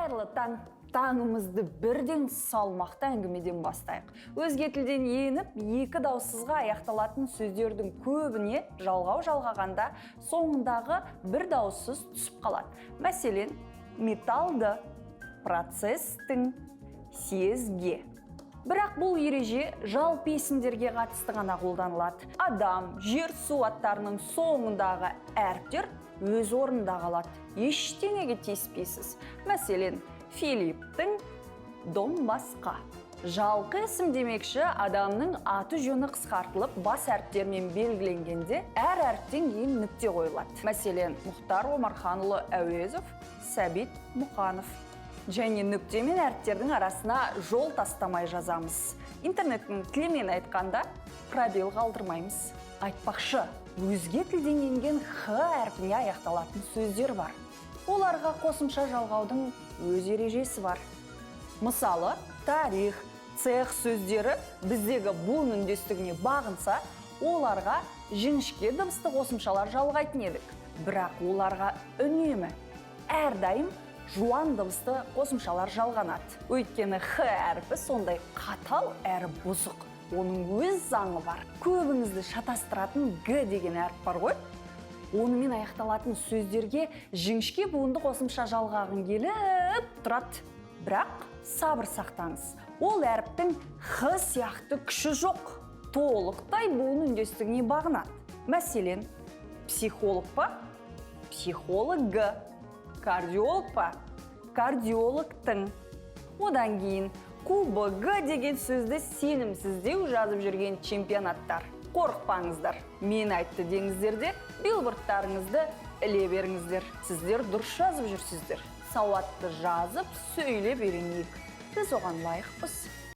Қайырлы таң. Таңымызды бірден салмақты әңгімеден бастайық. Өзге тілден еніп, екі дауыссызға аяқталатын сөздердің көбіне жалғау жалғағанда соңындағы бір дауыссыз түсіп қалады. Мәселен, металды, процестің, сезге. Бірақ бұл ереже жалпы есімдерге қатысты ғана қолданылады. Адам, жер, су аттарының соңындағы әріптер өз орнында қалады. Ештеңеге тиіспейсіз. Мәселен, Филипптің Донбасқа. Жалқы есім демекші адамның аты жөні қысқартылып, бас әріптермен белгіленгенде әр әріптен кейін нүкте қойылады. Мәселен, Мұхтар Омарханұлы Әуезов, Сәбит Мұқанов. Және нүкте мен әріптердің арасына жол тастамай жазамыз. Интернеттің тілімен айтқанда пробел қалдырмаймыз. Айтпақшы, өзге тілден енген Х әрпіне аяқталатын сөздер бар. Оларға қосымша жалғаудың өз ережесі бар. Мысалы, тарих, цех сөздері біздегі буын үндестігіне бағынса, оларға жіңішке дыбысты қосымшалар жалғайтын едік. Бірақ оларға үнемі, әрдайым жуан дыбысты қосымшалар жалғанады. Өйткені Х әрпі сондай қатал әрі бұзық. Оның өз заңы бар. Көбіңізді шатастыратын Г деген әріп бар ғой. Онымен аяқталатын сөздерге жіңішке буынды қосымша жалғағың келіп тұрады. Бірақ сабыр сақтаңыз. Ол әріптің Х сияқты күші жоқ. Толықтай буын үндестігіне бағынады. Мәселен, психолог па? Психолог. Кардиолог па? Кардиологтың. Одан кейін кубок деген сөзді сенімсіздеу жазып жүрген чемпионаттар. Қорықпаңыздар. Мен айтты деңіздерде билбордтарыңызды іле беріңіздер. Сіздер дұрыс жазып жүрсіздер. Сауатты жазып, сөйлеп үйренейік. Біз оған лайықпыз.